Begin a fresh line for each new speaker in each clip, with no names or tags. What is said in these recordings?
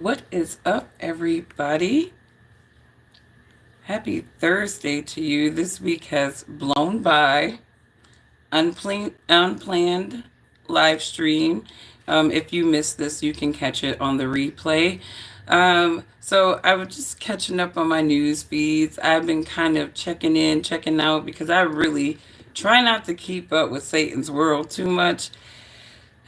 What is up, everybody? Happy Thursday to you. This week has blown by. Unplanned live stream. If you missed this, you can catch it on the replay. So I was just catching up on my news feeds. I've been kind of checking in, checking out because I really try not to keep up with Satan's world too much.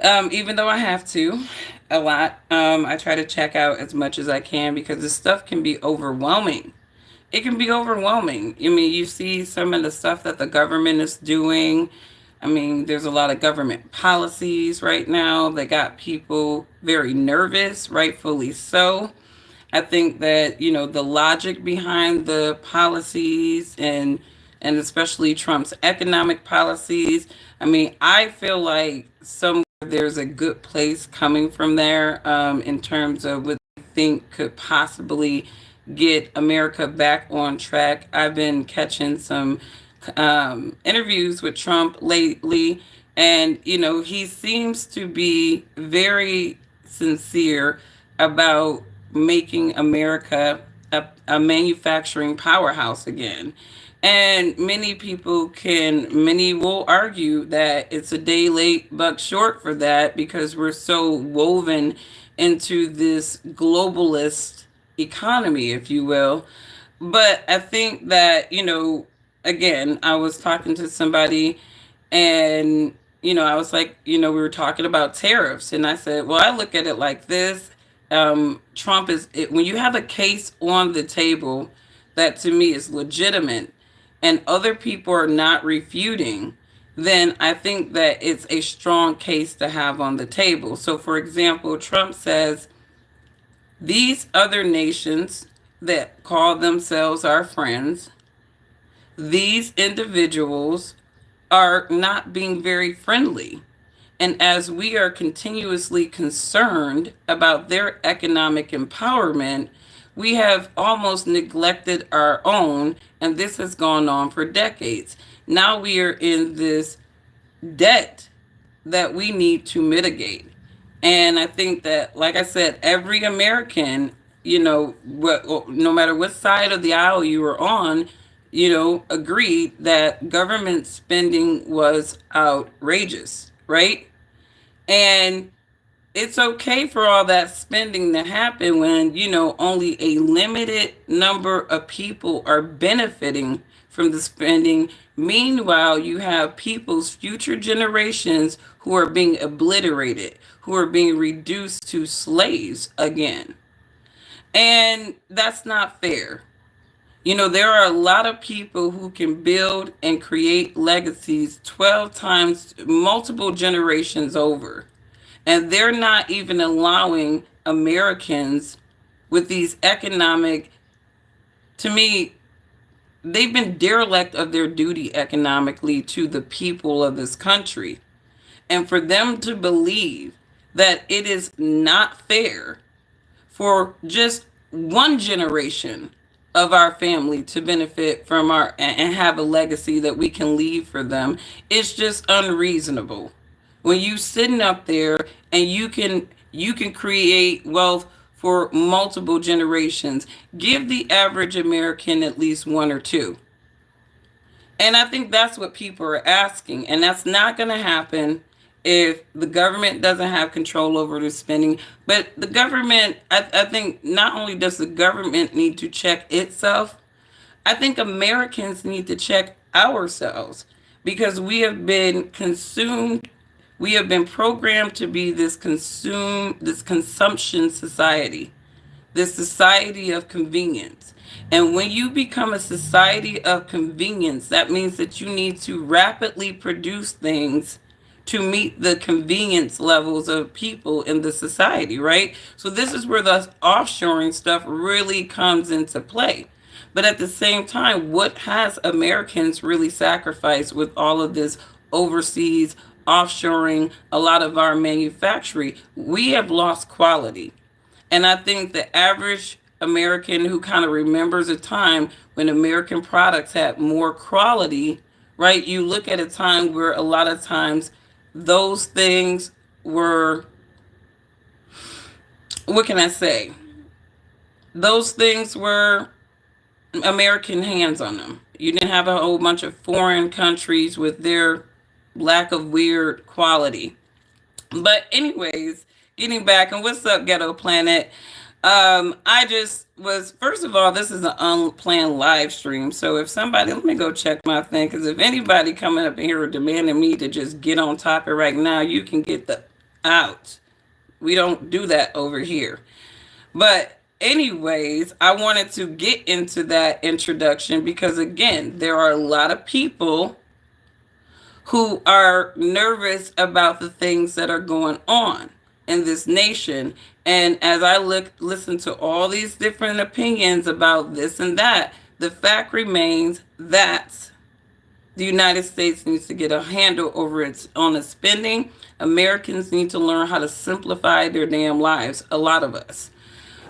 Even though I have to a lot, I try to check out as much as I can because this stuff can be overwhelming. It can be overwhelming. I mean, you see some of the stuff that the government is doing. I mean, there's a lot of government policies right now that got people very nervous, rightfully so. I think that, the logic behind the policies and especially Trump's economic policies, I mean, I feel like somewhere there's a good place coming from there in terms of what they think could possibly get America back on track. I've been catching some interviews with Trump lately, and he seems to be very sincere about making America a manufacturing powerhouse again. And many will argue that it's a day late, buck short for that because we're so woven into this globalist economy, if you will. But I think that, again, I was talking to somebody and, I was like, we were talking about tariffs. And I said, well, I look at it like this. Trump when you have a case on the table that to me is legitimate and other people are not refuting, then I think that it's a strong case to have on the table. So, for example, Trump says, these other nations that call themselves our friends, these individuals are not being very friendly. And as we are continuously concerned about their economic empowerment, we have almost neglected our own, and this has gone on for decades. Now we are in this debt that we need to mitigate. And I think that, like I said, every American, no matter what side of the aisle you were on, agreed that government spending was outrageous, right? And it's okay for all that spending to happen when, only a limited number of people are benefiting from the spending. Meanwhile, you have people's future generations who are being obliterated, who are being reduced to slaves again. And that's not fair. There are a lot of people who can build and create legacies 12 times, multiple generations over. And they're not even allowing Americans with these economic, to me, they've been derelict of their duty economically to the people of this country. And for them to believe that it is not fair for just one generation of our family to benefit from our and have a legacy that we can leave for them, it's just unreasonable. When you sitting up there and you can create wealth for multiple generations, give the average American at least one or two. And I think that's what people are asking. And that's not going to happen if the government doesn't have control over the spending. But the government, I think not only does the government need to check itself, I think Americans need to check ourselves because we have been consumed. We have been programmed to be this consumption society, this society of convenience. And when you become a society of convenience, that means that you need to rapidly produce things to meet the convenience levels of people in the society, right? So this is where the offshoring stuff really comes into play. But at the same time, what has Americans really sacrificed with all of this overseas offshoring, a lot of our manufacturing? We have lost quality. And I think the average American who kind of remembers a time when American products had more quality, right? You look at a time where a lot of times those things were, what can I say? those things were American hands on them. You didn't have a whole bunch of foreign countries with their lack of weird quality. But anyways, getting back, and what's up, Ghetto Planet? I just was, first of all, this is an unplanned live stream. So if somebody, let me go check my thing, because if anybody coming up in here demanding me to just get on topic right now, you can get the out. We don't do that over here. But anyways, I wanted to get into that introduction because again, there are a lot of people who are nervous about the things that are going on in this nation. And as I listen to all these different opinions about this and that, the fact remains that the United States needs to get a handle over its on its spending. Americans need to learn how to simplify their damn lives, a lot of us.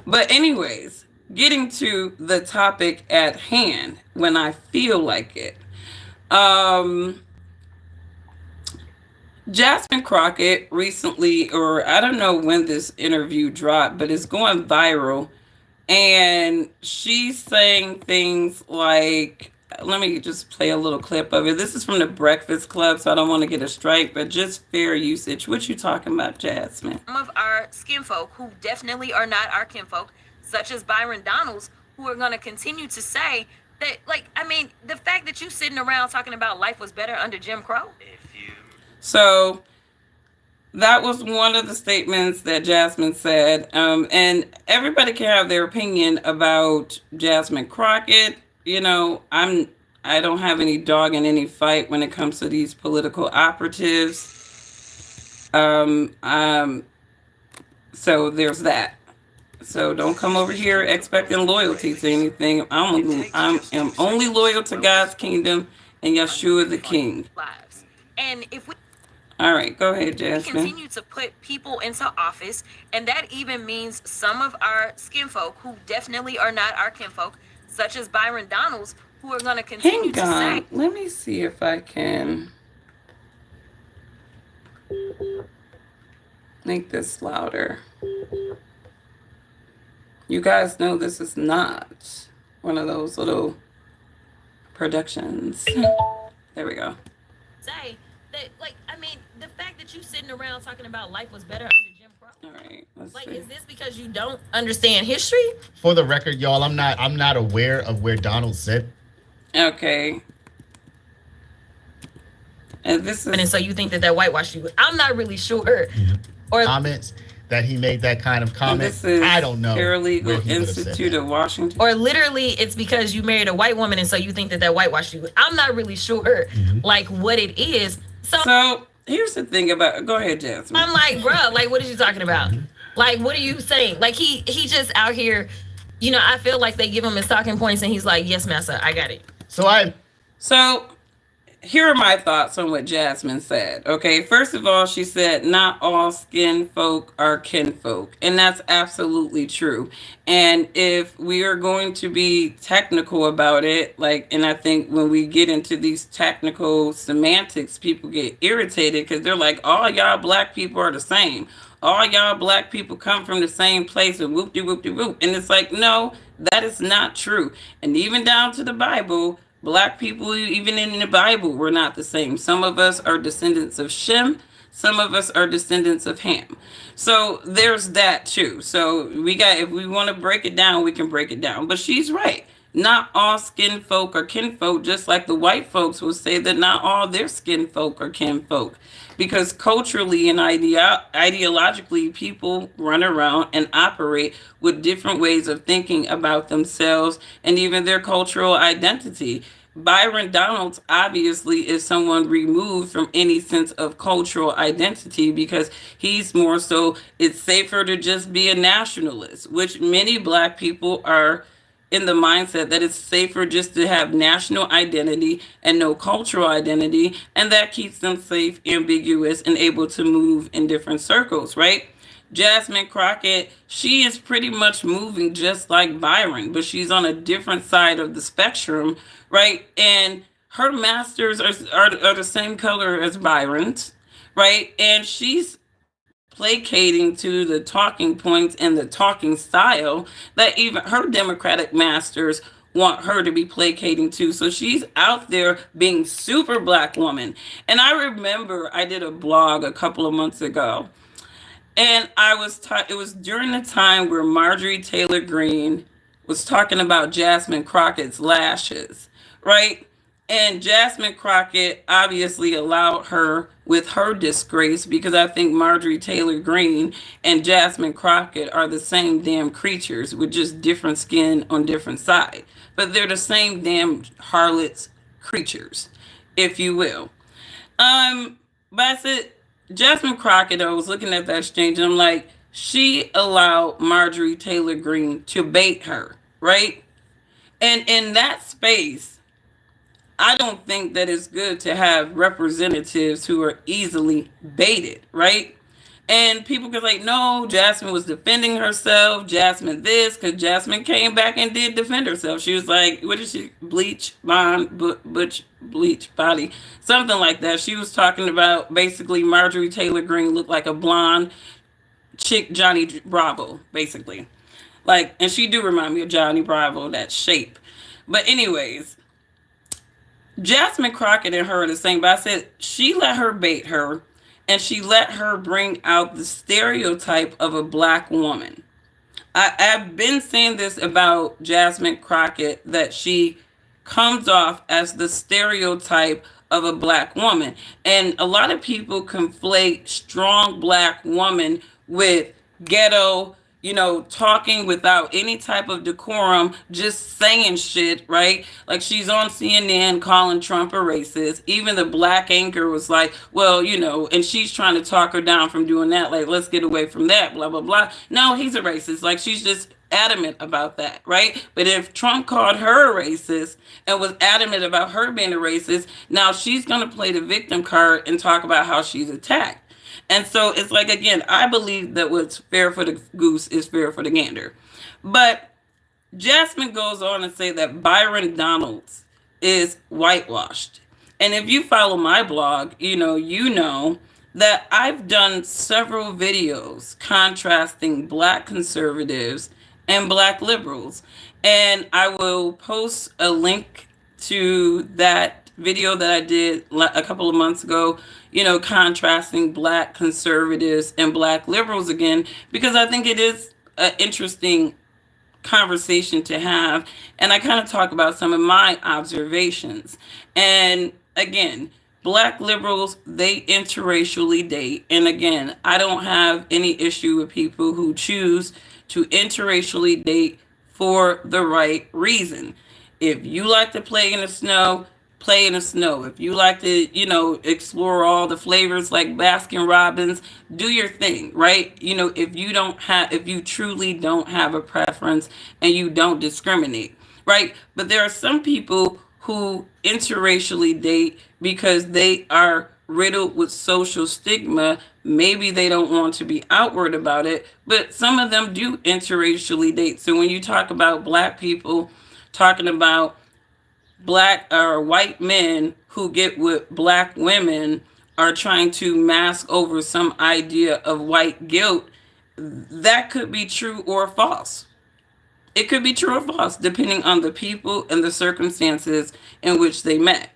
But anyways, getting to the topic at hand when I feel like it. Jasmine Crockett recently, or I don't know when this interview dropped, but it's going viral. And she's saying things like, let me just play a little clip of it. This is from the Breakfast Club, so I don't want to get a strike, but just fair usage. What you talking about, Jasmine?
Some of our skin folk who definitely are not our kinfolk, such as Byron Donalds, who are going to continue to say that, like, I mean, the fact that you sitting around talking about life was better under Jim Crow.
So that was one of the statements that Jasmine said. And everybody can have their opinion about Jasmine Crockett. You know, I don't have any dog in any fight when it comes to these political operatives. So there's that. So don't come over here expecting loyalty to anything. I am only loyal to God's kingdom and Yeshua the King.
Lives. And if we
all right, go ahead, Jasmine.
We continue to put people into office, and that even means some of our skin folk who definitely are not our kinfolk, such as Byron Donalds, who are going to continue to say.
Let me see if I can make this louder. You guys know this is not one of those little productions. There we go.
Say that, like, I mean, the fact that you sitting around talking about life was better under Jim Crow.
All right, let's
like,
see.
Is this because you don't understand history?
For the record, y'all, I'm not aware of where Donald said.
Okay. And this is.
And so you think that whitewashed you? I'm not really sure. Or
comments that he made that kind of comment.
This is
I don't know.
Paralegal Institute of Washington.
Or literally, it's because you married a white woman, and so you think that whitewashed you. I'm not really sure, like, what it is.
So here's the thing about. Go ahead, Jasmine.
I'm like, bruh, like, what are you talking about? Like, what are you saying? Like, he just out here. You know, I feel like they give him his talking points, and he's like, yes, massa, I got it.
So here are my thoughts on what Jasmine said. Okay, first of all, she said not all skin folk are kinfolk, and that's absolutely true. And if we are going to be technical about it, like, and I think when we get into these technical semantics, people get irritated because they're like, all y'all black people are the same. All y'all black people come from the same place and whoop-de-whoop-de-whoop. And it's like, no, that is not true. And even down to the Bible, black people, even in the Bible, were not the same. Some of us are descendants of Shem. Some of us are descendants of Ham. So there's that too. So if we want to break it down, we can break it down. But she's right. Not all skin folk are kinfolk, just like the white folks will say that not all their skin folk are kinfolk. Because culturally and ideologically, people run around and operate with different ways of thinking about themselves and even their cultural identity. Byron Donalds obviously is someone removed from any sense of cultural identity because he's more so, it's safer to just be a nationalist, which many black people are in the mindset that it's safer just to have national identity and no cultural identity, and that keeps them safe, ambiguous, and able to move in different circles, right? Jasmine Crockett, she is pretty much moving just like Byron, but she's on a different side of the spectrum, right? And her masters are the same color as Byron's, right? And she's placating to the talking points and the talking style that even her Democratic masters want her to be placating to. So she's out there being super black woman. And I remember I did a blog a couple of months ago, and it was during the time where Marjorie Taylor Greene was talking about Jasmine Crockett's lashes, right? And Jasmine Crockett obviously allowed her with her disgrace, because I think Marjorie Taylor Greene and Jasmine Crockett are the same damn creatures with just different skin on different side. But they're the same damn harlots creatures, if you will. But I said, Jasmine Crockett, I was looking at that exchange and I'm like, she allowed Marjorie Taylor Greene to bait her, right? And in that space, I don't think that it's good to have representatives who are easily baited, right? And people can say, no, Jasmine was defending herself. Jasmine this, because Jasmine came back and did defend herself. She was like, what did she, bleach, blonde, butch, bleach, body, something like that. She was talking about basically Marjorie Taylor Greene looked like a blonde chick, Johnny Bravo, basically. Like, and she do remind me of Johnny Bravo, that shape. But anyways, Jasmine Crockett and her are the same, but I said she let her bait her, and she let her bring out the stereotype of a black woman. I've been saying this about Jasmine Crockett, that she comes off as the stereotype of a black woman. And a lot of people conflate strong black woman with ghetto, talking without any type of decorum, just saying shit, right? Like she's on CNN calling Trump a racist. Even the black anchor was like, well, and she's trying to talk her down from doing that. Like, let's get away from that, blah, blah, blah. No, he's a racist. Like, she's just adamant about that, right? But if Trump called her a racist and was adamant about her being a racist, now she's going to play the victim card and talk about how she's attacked. And so it's like, again, I believe that what's fair for the goose is fair for the gander. But Jasmine goes on to say that Byron Donalds is whitewashed. And if you follow my blog, you know that I've done several videos contrasting black conservatives and black liberals. And I will post a link to that video that I did a couple of months ago, contrasting black conservatives and black liberals again, because I think it is an interesting conversation to have. And I kind of talk about some of my observations. And again, black liberals, they interracially date. And again, I don't have any issue with people who choose to interracially date for the right reason. If you like to play in the snow, play in the snow. If you like to, explore all the flavors like Baskin Robbins, do your thing, right? If you truly don't have a preference and you don't discriminate, right? But there are some people who interracially date because they are riddled with social stigma. Maybe they don't want to be outward about it, but some of them do interracially date. So when you talk about black people talking about black or white men who get with black women are trying to mask over some idea of white guilt, that could be true or false. It could be true or false, depending on the people and the circumstances in which they met.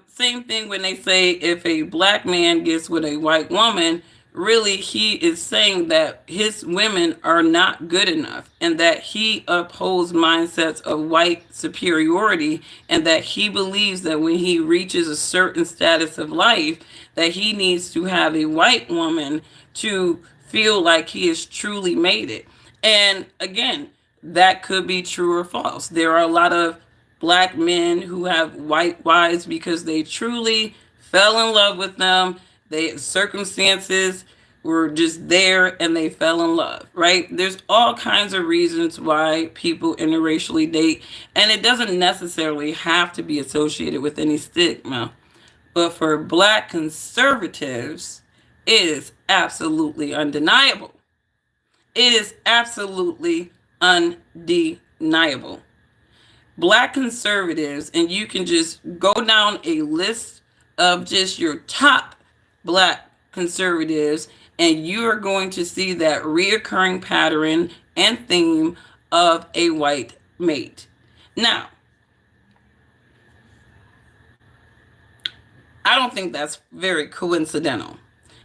Same thing when they say if a black man gets with a white woman, really he is saying that his women are not good enough, and that he upholds mindsets of white superiority, and that he believes that when he reaches a certain status of life, that he needs to have a white woman to feel like he has truly made it. And again, that could be true or false. There are a lot of black men who have white wives because they truly fell in love with them. Circumstances were just there and they fell in love, right? There's all kinds of reasons why people interracially date, and it doesn't necessarily have to be associated with any stigma. But for black conservatives, it is absolutely undeniable. It is absolutely undeniable. Black conservatives, and you can just go down a list of just your top black conservatives, and you are going to see that reoccurring pattern and theme of a white mate. Now, I don't think that's very coincidental.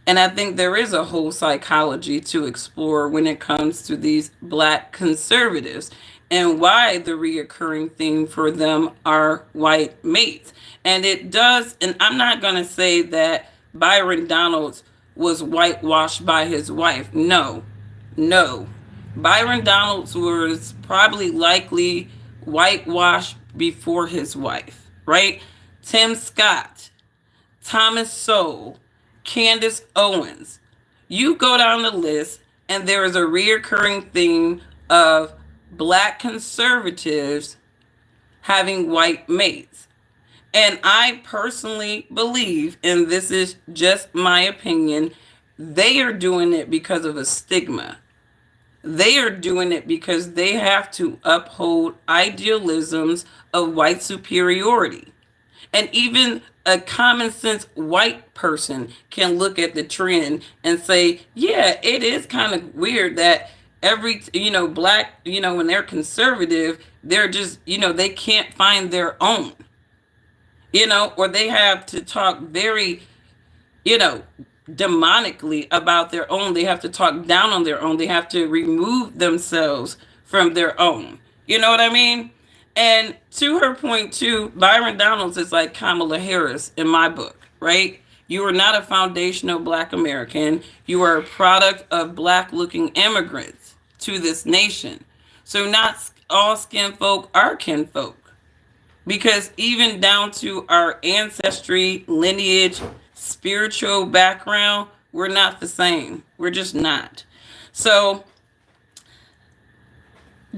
And I think there is a whole psychology to explore when it comes to these black conservatives and why the reoccurring theme for them are white mates. And it does, and I'm not going to say that Byron Donalds was whitewashed by his wife. No, no. Byron Donalds was probably likely whitewashed before his wife, right? Tim Scott, Thomas Sowell, Candace Owens. You go down the list, and there is a reoccurring theme of black conservatives having white mates. And I personally believe, and this is just my opinion, they are doing it because of a stigma. They are doing it because they have to uphold idealisms of white superiority. And even a common sense white person can look at the trend and say, yeah, it is kind of weird that black, when they're conservative, they're just, they can't find their own, or they have to talk very, you know, demonically about their own. They have to talk down on their own. They have to remove themselves from their own. You know what I mean? And to her point too, Byron Donalds is like Kamala Harris in my book, right? You are not a foundational black American. You are a product of black looking immigrants to this nation. So not all skin folk are kin folk. Because even down to our ancestry, lineage, spiritual background, we're not the same. We're just not. So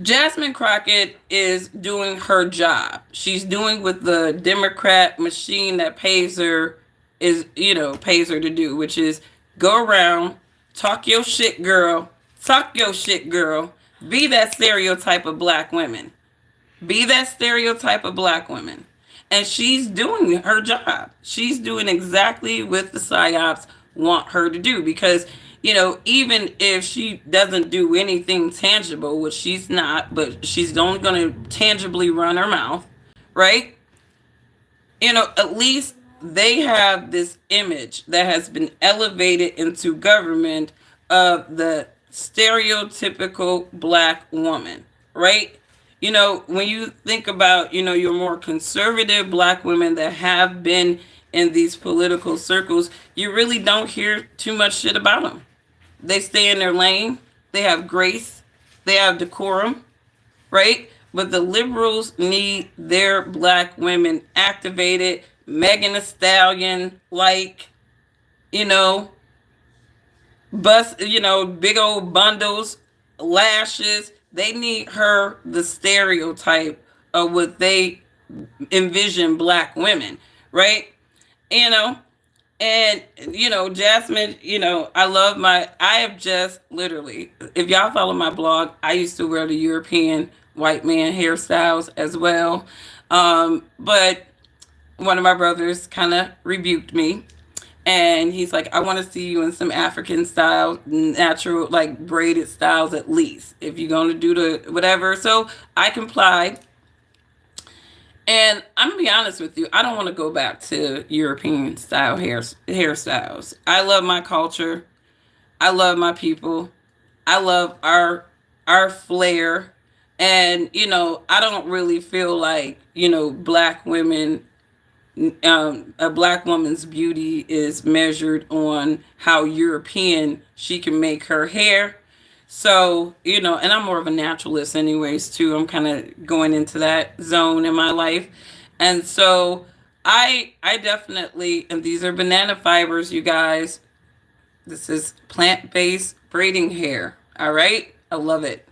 Jasmine Crockett is doing her job. She's doing what the Democrat machine that pays her to do, which is go around, talk your shit, girl, be that stereotype of black women. Be that stereotype of black women. And she's doing her job. She's doing exactly what the psyops want her to do. Because, even if she doesn't do anything tangible, which she's not, but she's only going to tangibly run her mouth, right? At least they have this image that has been elevated into government of the stereotypical black woman, right? When you think about, your more conservative black women that have been in these political circles, you really don't hear too much shit about them. They stay in their lane. They have grace. They have decorum, right? But the liberals need their black women activated, Megan Thee Stallion, big old bundles, lashes. They need her the stereotype of what they envision black women, right? And Jasmine, I have just literally, if y'all follow my blog, I used to wear the European white man hairstyles as well. But one of my brothers kind of rebuked me. And he's like, I want to see you in some African style, natural, like braided styles at least, if you're going to do the whatever. So I complied. And I'm going to be honest with you, I don't want to go back to European style hairstyles. I love my culture. I love my people. I love our flair. And, I don't really feel like, black women, a black woman's beauty is measured on how European she can make her hair. So, and I'm more of a naturalist anyways too. I'm kind of going into that zone in my life. And so I definitely, and these are banana fibers, you guys. This is plant-based braiding hair. All right. I love it.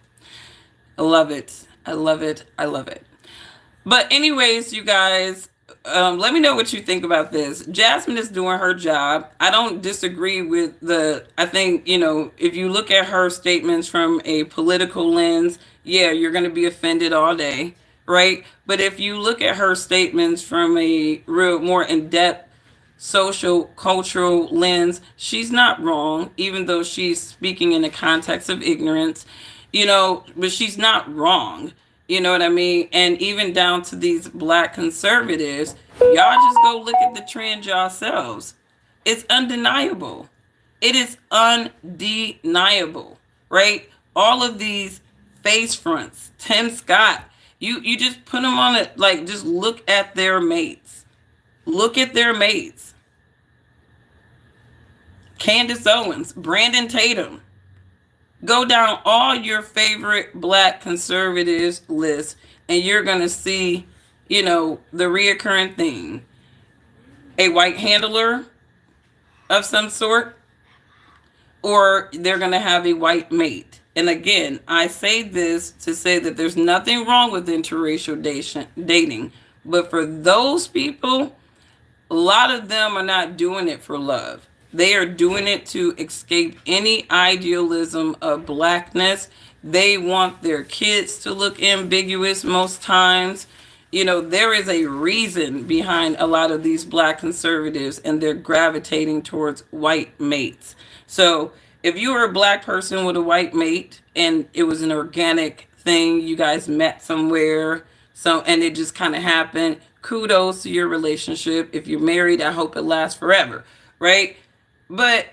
I love it. I love it. I love it. But anyways, you guys, let me know what you think about this. Jasmine is doing her job. I don't disagree with I think, if you look at her statements from a political lens, yeah, you're going to be offended all day, right? But if you look at her statements from a real more in-depth social cultural lens, she's not wrong, even though she's speaking in the context of ignorance, but she's not wrong. You know what I mean? And even down to these black conservatives, y'all just go look at the trend yourselves. It's undeniable. It is undeniable, right? All of these face fronts, Tim Scott, you just put them on it, like just look at their mates. Look at their mates. Candace Owens, Brandon Tatum. Go down all your favorite black conservatives list, and you're going to see, the reoccurring thing. A white handler of some sort, or they're going to have a white mate. And again, I say this to say that there's nothing wrong with interracial dating. But for those people, a lot of them are not doing it for love. They are doing it to escape any idealism of blackness. They want their kids to look ambiguous most times. There is a reason behind a lot of these black conservatives, and they're gravitating towards white mates. So if you were a black person with a white mate and it was an organic thing, you guys met somewhere, and it just kind of happened, kudos to your relationship. If you're married, I hope it lasts forever, right? But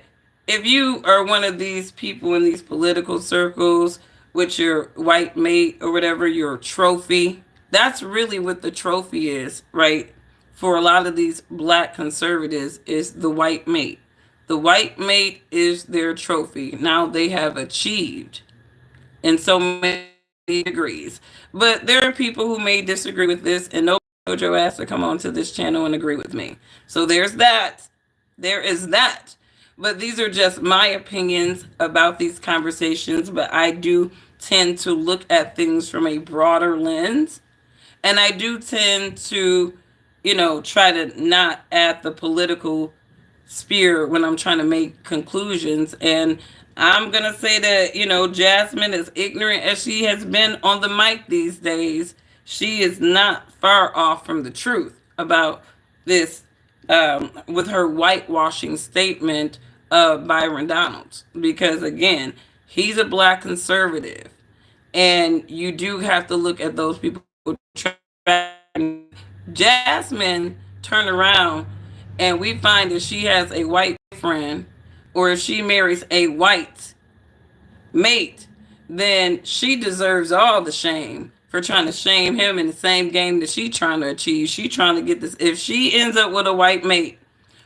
if you are one of these people in these political circles with your white mate or whatever, your trophy, that's really what the trophy is, right? For a lot of these black conservatives, is the white mate. The white mate is their trophy. Now they have achieved in so many degrees. But there are people who may disagree with this, and no Jojo has to come onto this channel and agree with me. So there's that. There is that. But these are just my opinions about these conversations. But I do tend to look at things from a broader lens. And I do tend to, try to not add the political spear when I'm trying to make conclusions. And I'm going to say that, Jasmine, as ignorant as she has been on the mic these days, she is not far off from the truth about this, with her whitewashing statement of Byron Donalds. Because, again, he's a black conservative. And you do have to look at those people. Jasmine turned around and we find that she has a white friend, or if she marries a white mate, then she deserves all the shame for trying to shame him in the same game that she's trying to achieve. She trying to get this. If she ends up with a white mate,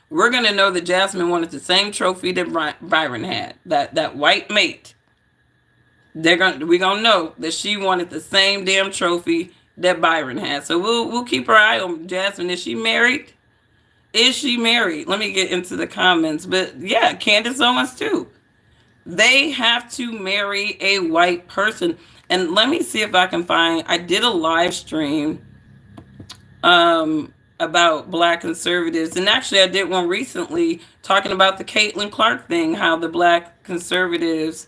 we're going to know that Jasmine wanted the same trophy that Byron had, that white mate. We're gonna know that she wanted the same damn trophy that Byron had. So we'll keep our eye on Jasmine. Is she married? Is she married? Let me get into the comments. But yeah, Candace Owens too. They have to marry a white person. And let me see if I can find. I did a live stream about black conservatives, and actually I did one recently talking about the Caitlin Clark thing, how the black conservatives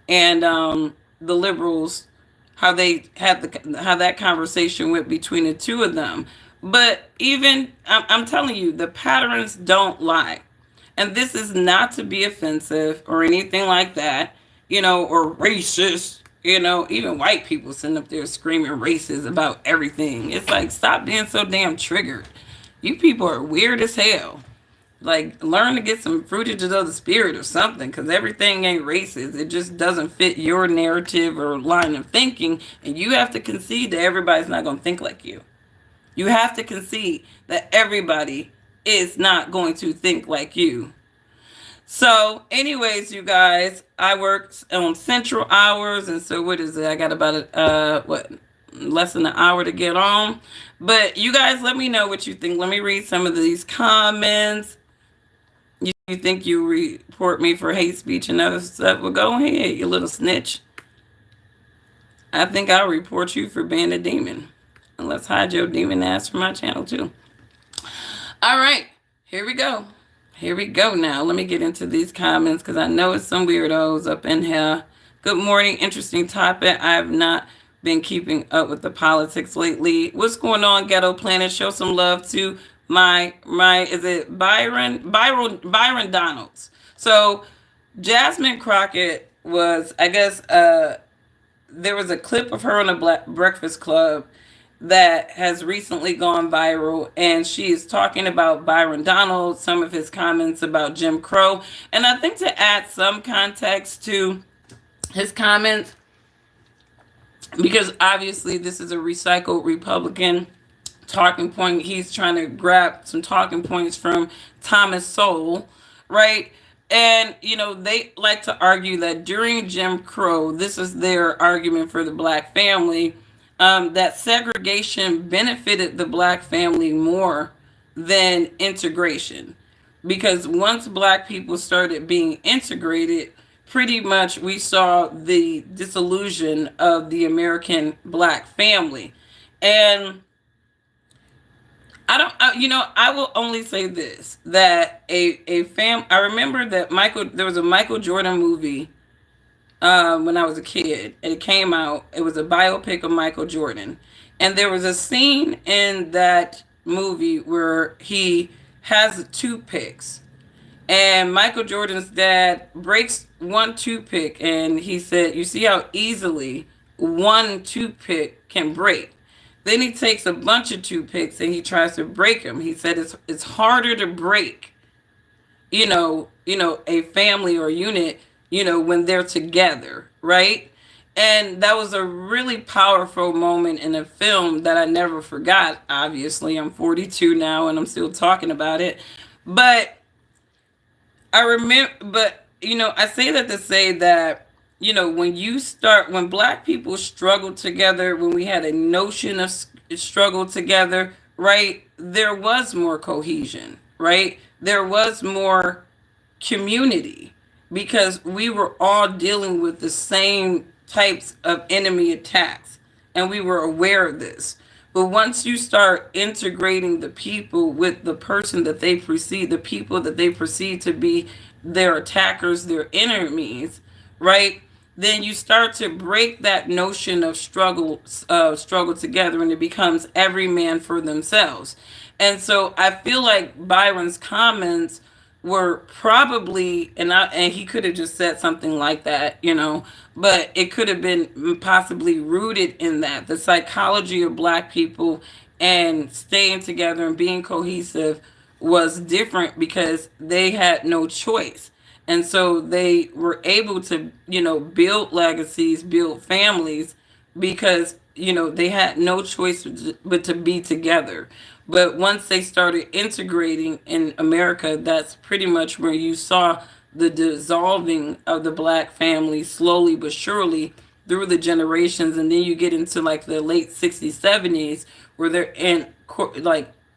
and the liberals, how they had how that conversation went between the two of them. But even I'm telling you, the patterns don't lie, and this is not to be offensive or anything like that, or racist. Even white people sitting up there screaming racist about everything. It's like, stop being so damn triggered. You people are weird as hell. Like, learn to get some fruitages of the spirit or something, because everything ain't racist. It just doesn't fit your narrative or line of thinking, and you have to concede that everybody's not going to think like you. You have to concede that everybody is not going to think like you. So, anyways, you guys, I work on central hours, and so what is it? I got about less than an hour to get on. But you guys, let me know what you think. Let me read some of these comments. You think you report me for hate speech and other stuff? Well, go ahead, you little snitch. I think I'll report you for being a demon. And let's hide your demon ass from my channel too. All right, here we go. Here we go now. Let me get into these comments because I know it's some weirdos up in here. Good morning. Interesting topic. I have not been keeping up with the politics lately. What's going on, Ghetto Planet? Show some love to my is it Byron Donalds. So Jasmine Crockett was, I guess, there was a clip of her on a Black Breakfast Club that has recently gone viral, and she is talking about Byron Donald, some of his comments about Jim Crow. And I think to add some context to his comments, because obviously this is a recycled Republican talking point, he's trying to grab some talking points from Thomas Sowell, right? And, they like to argue that during Jim Crow, this is their argument for the black family, that segregation benefited the black family more than integration. Because once black people started being integrated, pretty much we saw the disillusion of the American black family. And I will only say this, that I remember that there was a Michael Jordan movie when I was a kid. It came out. It was a biopic of Michael Jordan. And there was a scene in that movie where he has toothpicks. And Michael Jordan's dad breaks one toothpick, and he said, "You see how easily one toothpick can break." Then he takes a bunch of toothpicks and he tries to break them. He said it's harder to break, a family or unit, when they're together, right? And that was a really powerful moment in a film that I never forgot. Obviously, I'm 42 now and I'm still talking about it. But I say that to say that, when black people struggled together, when we had a notion of struggle together, right, there was more cohesion, right? There was more community, because we were all dealing with the same types of enemy attacks, and we were aware of this. But once you start integrating the people with the the people that they perceive to be their attackers, their enemies, right? Then you start to break that notion of struggle together, and it becomes every man for themselves. And so I feel like Byron's comments were probably, and he could have just said something like that, but it could have been possibly rooted in that the psychology of black people and staying together and being cohesive was different because they had no choice. And so they were able to, build legacies, build families, because, they had no choice but to be together. But once they started integrating in America, that's pretty much where you saw the dissolving of the black family slowly but surely through the generations. And then you get into like the late 60s, 70s, where they're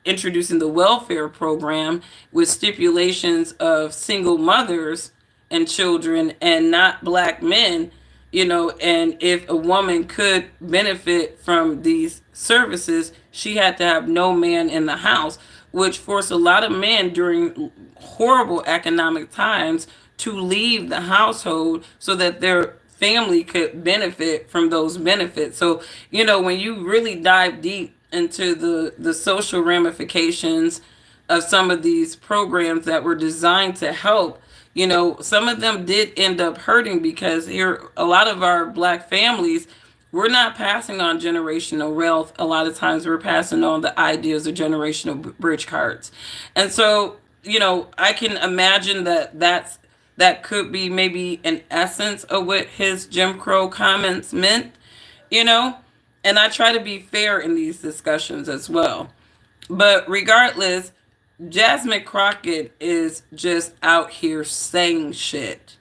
introducing the welfare program with stipulations of single mothers and children and not black men, and if a woman could benefit from these services, she had to have no man in the house, which forced a lot of men during horrible economic times to leave the household so that their family could benefit from those benefits. So, when you really dive deep into the social ramifications of some of these programs that were designed to help, some of them did end up hurting, because here a lot of our black families, we're not passing on generational wealth. A lot of times we're passing on the ideas of generational bridge cards. And so, I can imagine that could be maybe an essence of what his Jim Crow comments meant, and I try to be fair in these discussions as well. But regardless, Jasmine Crockett is just out here saying shit.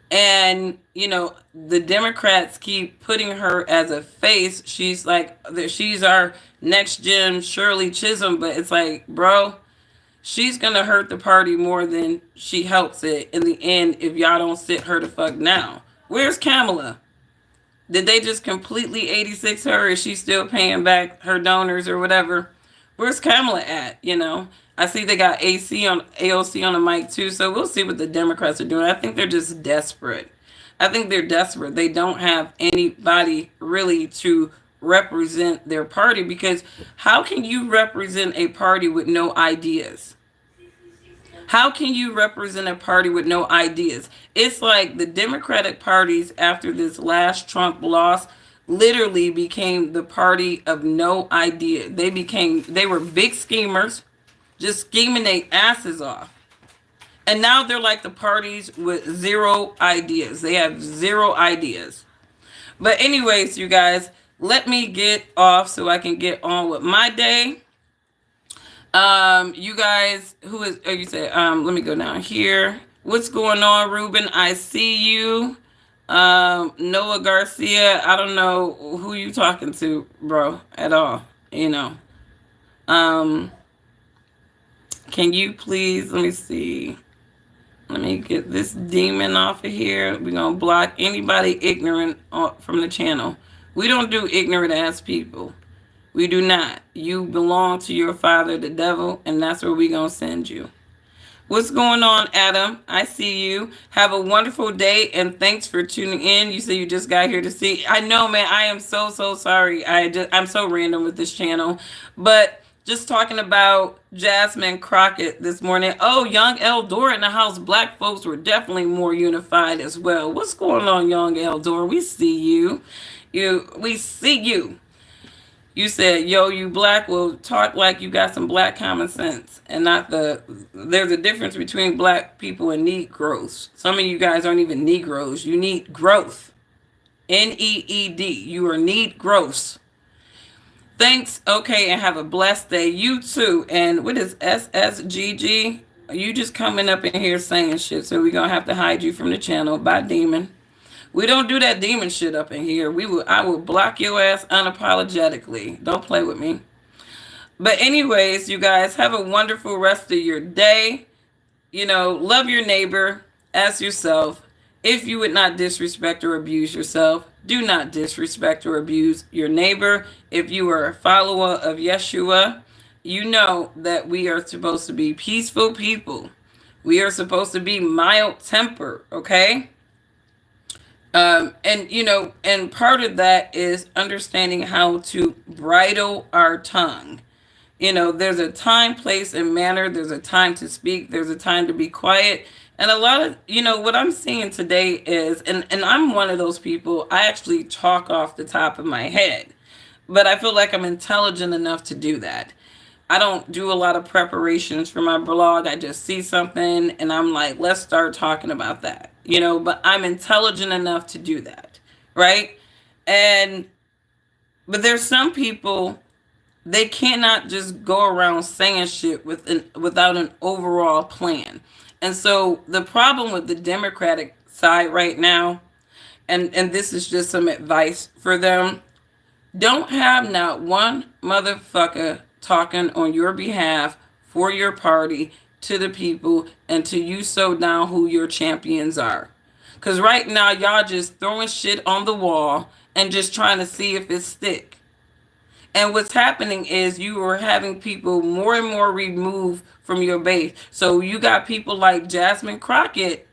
And, the Democrats keep putting her as a face. She's like, she's our next gen Shirley Chisholm. But it's like, bro, she's going to hurt the party more than she helps it in the end if y'all don't sit her the fuck down. Where's Kamala? Did they just completely 86 her? Is she still paying back her donors or whatever? Where's Kamala at? I see they got AOC on the mic too. So we'll see what the Democrats are doing. I think they're just desperate. I think they're desperate. They don't have anybody really to represent their party, because how can you represent a party with no ideas? How can you represent a party with no ideas? It's like the Democratic parties after this last Trump loss literally became the party of no idea. They were big schemers, just scheming their asses off. And now they're like the parties with zero ideas. They have zero ideas. But anyways, you guys, let me get off so I can get on with my day. You guys, who is, oh, you said, let me go down here. What's going on, Ruben? I see you. Noah Garcia, I don't know who you talking to, bro, at all, you know. Um, can you please, let me see. Let me get this demon off of here. We're going to block anybody ignorant from the channel. We don't do ignorant ass people. We do not. You belong to your father, the devil, and that's where we're going to send you. What's going on, Adam? I see you. Have a wonderful day, and thanks for tuning in. You said you just got here to see. I know, man. I am so sorry. I'm so random with this channel. But just talking about Jasmine Crockett this morning. Oh, young Eldor in the house. Black folks were definitely more unified as well. What's going on, young Eldor? We see you. We see you. You said, yo, you black, will talk like you got some black common sense, and not there's a difference between black people and Negroes. Some of you guys aren't even Negroes. You need growth. Need. You are need growth. Thanks. Okay. And have a blessed day. You too. And what is SSGG? Are you just coming up in here saying shit? So we're going to have to hide you from the channel. Bye, demon. We don't do that demon shit up in here. I will block your ass unapologetically. Don't play with me. But anyways, you guys, have a wonderful rest of your day. You know, love your neighbor as yourself. If you would not disrespect or abuse yourself, do not disrespect or abuse your neighbor. If you are a follower of Yeshua, you know that we are supposed to be peaceful people. We are supposed to be mild tempered, okay? And, you know, and part of that is understanding how to bridle our tongue. You know, there's a time, place, and manner. There's a time to speak. There's a time to be quiet. And a lot of, you know, what I'm seeing today is, and I'm one of those people, I actually talk off the top of my head. But I feel like I'm intelligent enough to do that. I don't do a lot of preparations for my blog. I just see something and I'm like, let's start talking about that, you know, but I'm intelligent enough to do that. Right. But there's some people, they cannot just go around saying shit without an overall plan. And so the problem with the Democratic side right now, and this is just some advice for them, don't have not one motherfucker talking on your behalf for your party to the people and to you so down who your champions are. Because right now, y'all just throwing shit on the wall and just trying to see if it stick. And what's happening is you are having people more and more removed from your base. So you got people like Jasmine Crockett,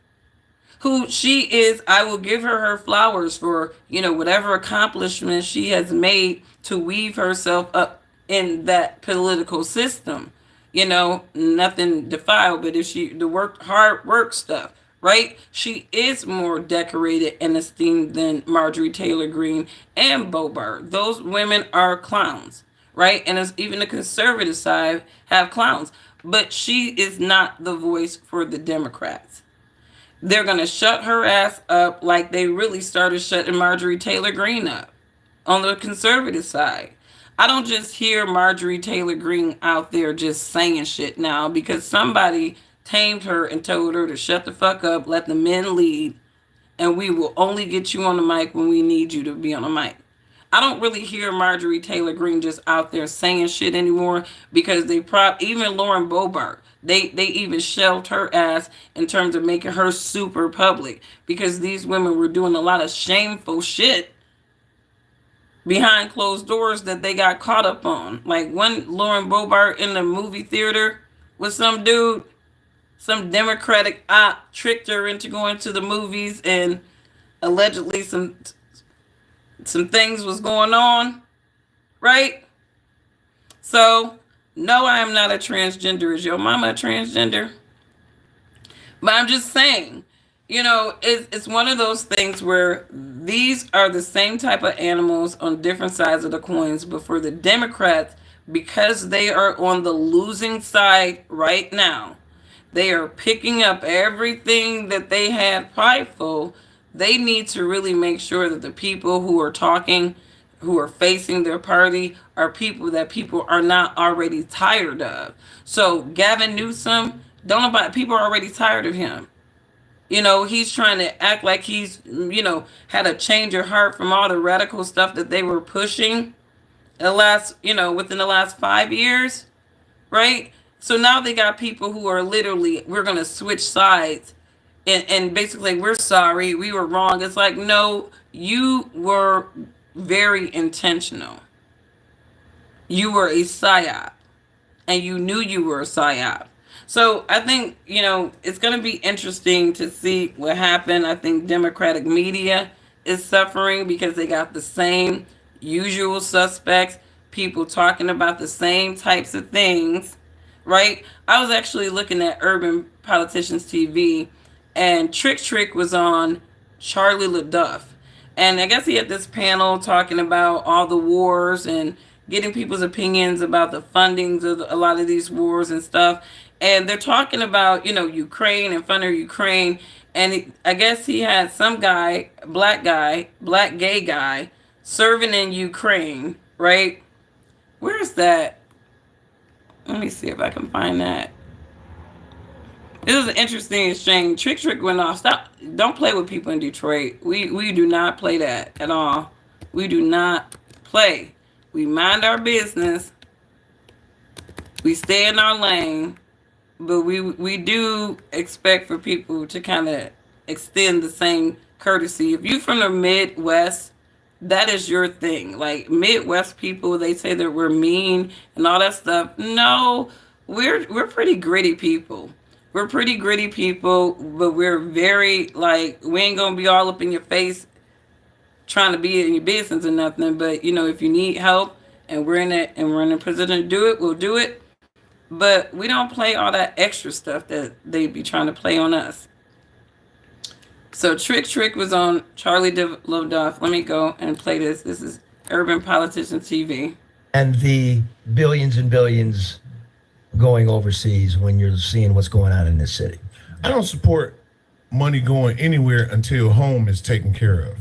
who she is, I will give her flowers for, you know, whatever accomplishments she has made to weave herself up in that political system. You know, nothing defiled, but if hard work stuff, right? She is more decorated and esteemed than Marjorie Taylor Greene and Boebert. Those women are clowns, right? And as even the conservative side have clowns, but she is not the voice for the Democrats. They're going to shut her ass up like they really started shutting Marjorie Taylor Greene up on the conservative side. I don't just hear Marjorie Taylor Greene out there just saying shit now because somebody tamed her and told her to shut the fuck up, let the men lead, and we will only get you on the mic when we need you to be on the mic. I don't really hear Marjorie Taylor Greene just out there saying shit anymore because even Lauren Boebert, they even shelved her ass in terms of making her super public because these women were doing a lot of shameful shit behind closed doors that they got caught up on. Like when Lauren Boebert in the movie theater with some dude, some Democratic op tricked her into going to the movies and allegedly some things was going on. right? So, no, I am not a transgender. Is your mama a transgender? But I'm just saying, it's one of those things where these are the same type of animals on different sides of the coins. But for the Democrats, because they are on the losing side right now, they are picking up everything that they had prideful. They need to really make sure that the people who are talking, who are facing their party, are people that people are not already tired of. So Gavin Newsom, don't know about people are already tired of him. He's trying to act like he's, had a change of heart from all the radical stuff that they were pushing within the last 5 years, right? So now they got people who are literally, we're going to switch sides and basically, we're sorry, we were wrong. It's like, no, you were very intentional. You were a psyop, and you knew you were a psyop. So I think, it's going to be interesting to see what happened. I think Democratic media is suffering because they got the same usual suspects, people talking about the same types of things, right? I was actually looking at Urban Politicians TV, and Trick was on Charlie LaDuff. And I guess he had this panel talking about all the wars and getting people's opinions about the fundings of a lot of these wars and stuff. And they're talking about, Ukraine and funding Ukraine. And I guess he had some black gay guy, serving in Ukraine, right? Where's that? Let me see if I can find that. It was an interesting exchange. Trick went off. Stop. Don't play with people in Detroit. We do not play that at all. We do not play. We mind our business. We stay in our lane. But we do expect for people to kind of extend the same courtesy. If you're from the Midwest, that is your thing. Like Midwest people, they say that we're mean and all that stuff. No, we're pretty gritty people. We're pretty gritty people, but we're very we ain't gonna be all up in your face trying to be in your business or nothing. But if you need help and we're in a position to do it, we'll do it. But we don't play all that extra stuff that they be trying to play on us. So Trick was on Charlie LaDuff. Let me go and play this. This is Urban Politician TV.
And the billions and billions going overseas when you're seeing what's going on in this city.
I don't support money going anywhere until home is taken care of.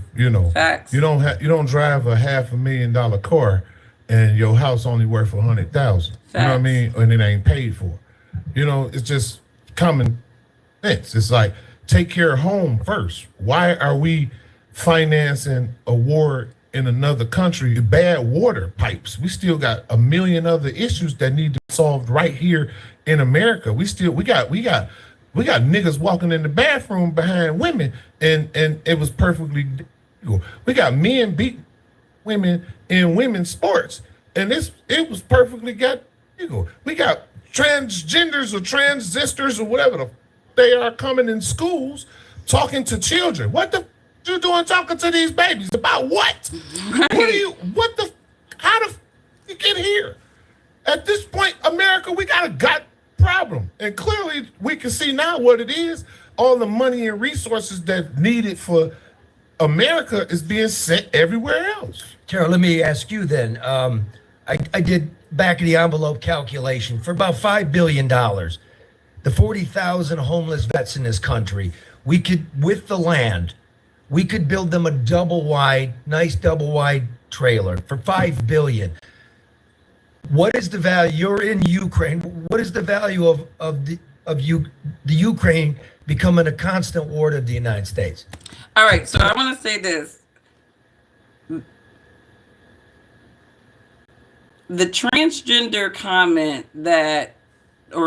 Facts.
You don't drive a $500,000 car and your house only worth $100,000. You know what I mean? And it ain't paid for. It's just common sense. It's like, take care of home first. Why are we financing a war in another country? Bad water pipes. We still got a million other issues that need to be solved right here in America. We got niggas walking in the bathroom behind women, and it was perfectly legal. We got men beat women in women's sports, and it was perfectly legal. We got transgenders or transistors or whatever they are coming in schools talking to children. What the you doing talking to these babies about what?
Right.
How the you get here? At this point, America, we got a gut problem. And clearly we can see now what it is. All the money and resources that needed for America is being sent everywhere else.
Tara, let me ask you then. I did back of the envelope calculation for about $5 billion. The 40,000 homeless vets in this country, we could, with the land, we could build them a nice double wide trailer for $5 billion. What is the value? You're in Ukraine. What is the value of the Ukraine becoming a constant ward of the United States?
All right, so I want to say this. The transgender comment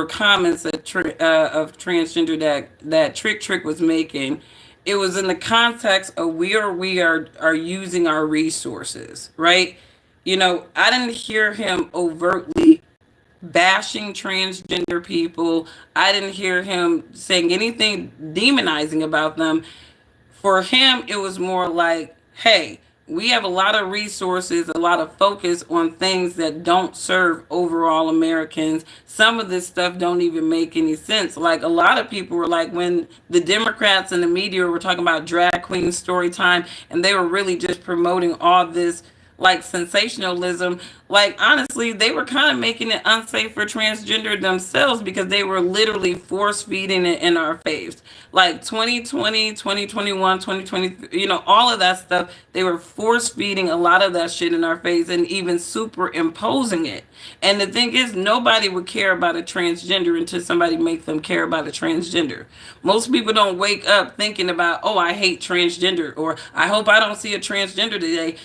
comments of transgender that Trick was making, it was in the context of we are using our resources, right? I didn't hear him overtly bashing transgender people. I didn't hear him saying anything demonizing about them. For him, it was more like, hey, we have a lot of resources, a lot of focus on things that don't serve overall Americans. Some of this stuff don't even make any sense. Like a lot of people were like, when the Democrats and the media were talking about drag queen story time, and they were really just promoting all this like sensationalism. Like honestly, they were kind of making it unsafe for transgender themselves because they were literally force feeding it in our face. Like 2020, 2021, 2020, all of that stuff, they were force feeding a lot of that shit in our face and even superimposing it. And the thing is, nobody would care about a transgender until somebody make them care about a transgender. Most people don't wake up thinking about, oh, I hate transgender, or I hope I don't see a transgender today.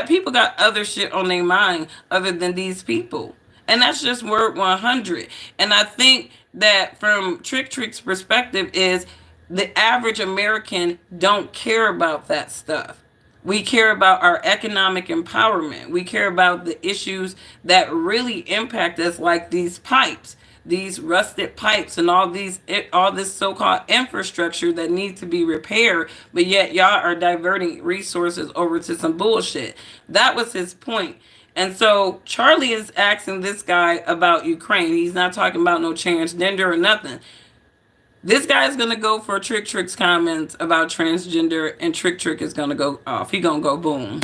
People got other shit on their mind other than these people. And that's just word 100. And I think that from Trick's perspective is the average American don't care about that stuff. We care about our economic empowerment. We care about the issues that really impact us, like these pipes, these rusted pipes, and all this so-called infrastructure that needs to be repaired, but yet y'all are diverting resources over to some bullshit. That was his point. And so Charlie is asking this guy about Ukraine. He's not talking about no transgender or nothing. This guy is going to go for Trick's comments about transgender, and Trick is going to go off. He going to go boom.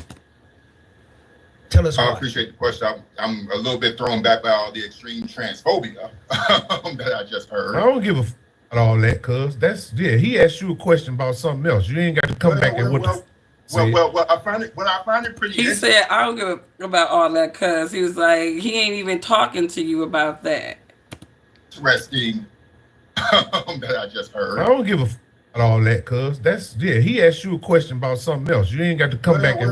Tell us
I
why.
appreciate the question. I'm a little bit thrown back by all the extreme transphobia that I just heard.
I don't give a f about all that, cuz he asked you a question about something else. You ain't got to come back and
well, I find it pretty.
He said, "I don't give a about all that," cuz he was like, he ain't even talking to you about that.
Interesting that I just heard.
I don't give a f about all that, cuz he asked you a question about something else. You ain't got to come back and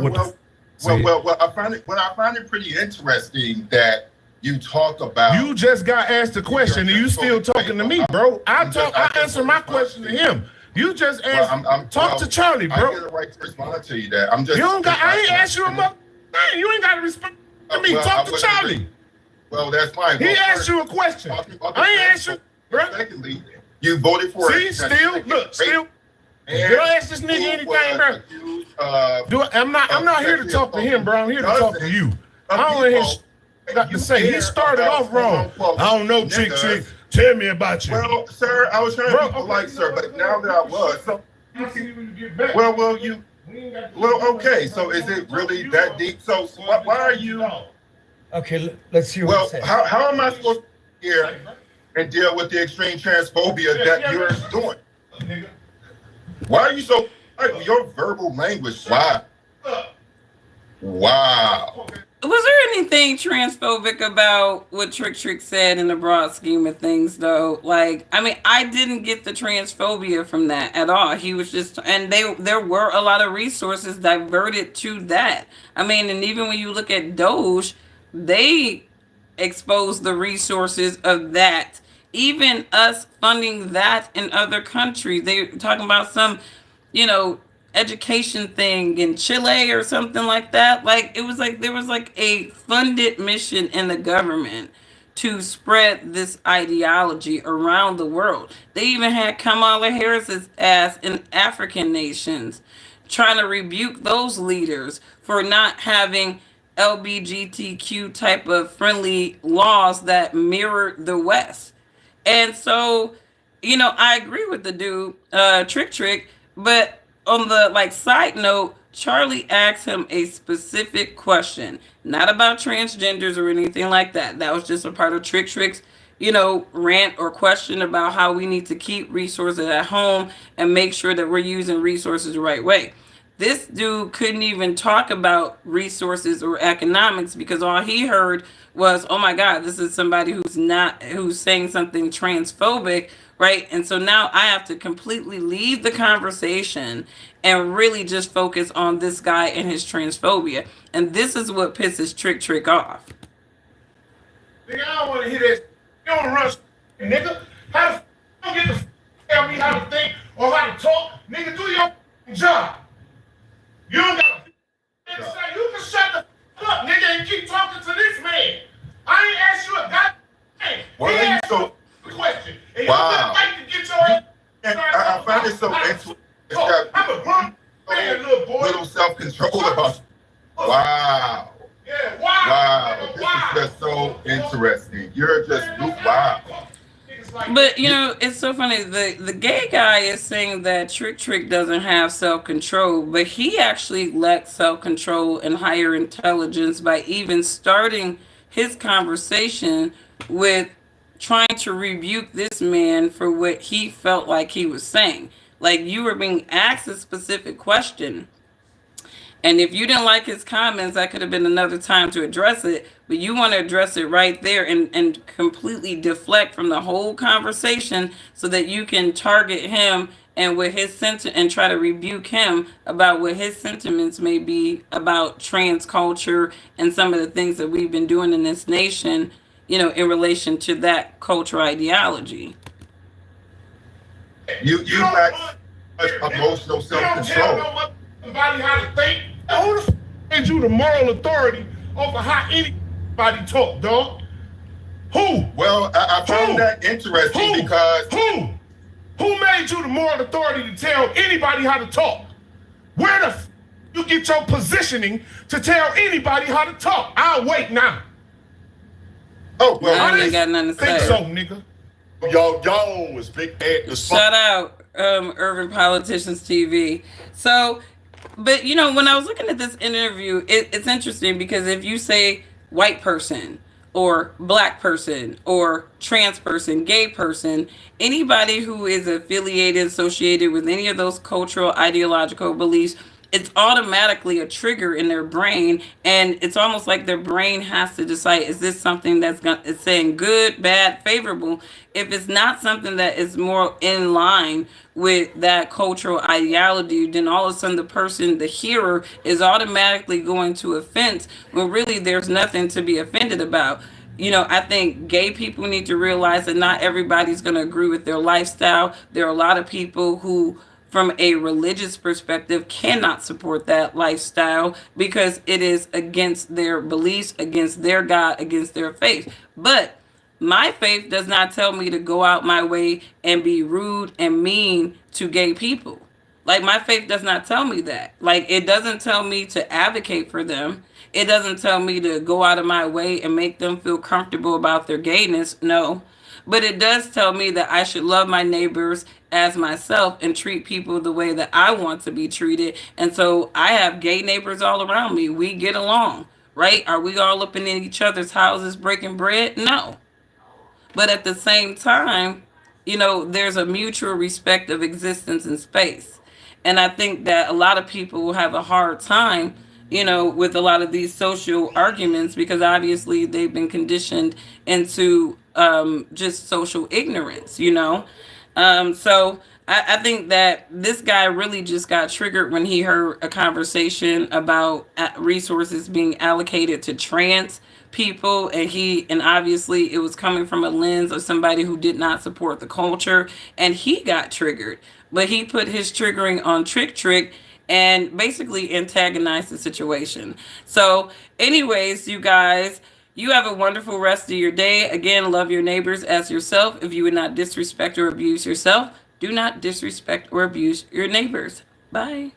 I find it pretty interesting that you talk about.
You just got asked a question and you still talking to me, bro. I answer my question to him. You just asked. Talk to Charlie, bro.
I get a right to respond to you. That I'm just.
You don't got. I ain't asked you a mother. You ain't got to respond to me. Talk to Charlie.
Well, that's fine.
He asked you a question. I ain't asked you, bro.
Secondly, you voted for it.
Still. Did I ask this nigga anything, bro? I'm not here to talk to him, bro. I'm here to talk to you. I don't want to hear got to say. He started off wrong. I don't know, Trick. Tell me about you.
Well, sir, I was trying to be polite, sir, but now that I was, okay. So is it really that deep? So why are you?
Okay, let's hear what he said.
How am I supposed to here and deal with the extreme transphobia that you're doing? Why are you so? Your verbal language. Wow.
Was there anything transphobic about what Trick said in the broad scheme of things, though? Like, I mean, I didn't get the transphobia from that at all. He was just, and there were a lot of resources diverted to that. I mean, and even when you look at Doge, they exposed the resources of that. Even us funding that in other countries, they're talking about some, education thing in Chile or something like that. Like it was like there was like a funded mission in the government to spread this ideology around the world. They even had Kamala Harris's ass in African nations trying to rebuke those leaders for not having LGBTQ type of friendly laws that mirrored the West. And so, I agree with the dude, Trick, but on the side note, Charlie asked him a specific question, not about transgenders or anything like that. That was just a part of Trick's, rant or question about how we need to keep resources at home and make sure that we're using resources the right way. This dude couldn't even talk about resources or economics because all he heard was, oh my God, this is somebody who's saying something transphobic, right? And so now I have to completely leave the conversation and really just focus on this guy and his transphobia. And this is what pisses Trick off.
Nigga, I don't want to hear that. You don't run, nigga. How the get the tell me how to think or how to talk? Nigga, do your job. You don't got to say, you can shut the up, nigga, and keep talking to this man. I ain't asked you a goddamn thing. He asked you a question. And you wouldn't like to get your
I find it so interesting.
I'm a grown man, little boy.
Little self-control about interesting. You're just wow.
But you know, it's so funny. The gay guy is saying that Trick doesn't have self control, but he actually lacks self control and higher intelligence by even starting his conversation with trying to rebuke this man for what he felt like he was saying. Like you were being asked a specific question, and if you didn't like his comments, that could have been another time to address it. But you want to address it right there and completely deflect from the whole conversation so that you can target him and with his and try to rebuke him about what his sentiments may be about trans culture and some of the things that we've been doing in this nation, you know, in relation to that cultural ideology.
You lack emotional self-control.
Somebody how to think. Who the f made you the moral authority over how anybody talk, dog? Who?
Well, I found that interesting because
who made you the moral authority to tell anybody how to talk? Where the f you get your positioning to tell anybody how to talk? I'll wait now.
Oh well,
I ain't got nothing to
Think
say.
so, nigga.
Yo, was big head.
Shout out Urban Politicians TV. So, but you know, when I was looking at this interview, it's interesting because if you say white person or black person or trans person, gay person, anybody who is affiliated, associated with any of those cultural, ideological beliefs, it's automatically a trigger in their brain, and it's almost like their brain has to decide, is this something it's saying good, bad, favorable? If it's not something that is more in line with that cultural ideology, then all of a sudden the hearer is automatically going to offense when really there's nothing to be offended about. You know, I think gay people need to realize that not everybody's going to agree with their lifestyle. There are a lot of people who, from a religious perspective, cannot support that lifestyle because it is against their beliefs, against their God, against their faith. But my faith does not tell me to go out my way and be rude and mean to gay people. Like, my faith does not tell me that. Like, it doesn't tell me to advocate for them. It doesn't tell me to go out of my way and make them feel comfortable about their gayness. No. But it does tell me that I should love my neighbors as myself and treat people the way that I want to be treated. And so I have gay neighbors all around me. We get along, right? Are we all up in each other's houses breaking bread? No. But at the same time, you know, there's a mutual respect of existence and space. And I think that a lot of people will have a hard time, you know, with a lot of these social arguments because obviously they've been conditioned into just social ignorance, you know. So I think that this guy really just got triggered when he heard a conversation about resources being allocated to trans people, and obviously it was coming from a lens of somebody who did not support the culture, and he got triggered. But he put his triggering on Trick and basically antagonized the situation. So anyways, you guys, you have a wonderful rest of your day. Again, love your neighbors as yourself. If you would not disrespect or abuse yourself, do not disrespect or abuse your neighbors. Bye.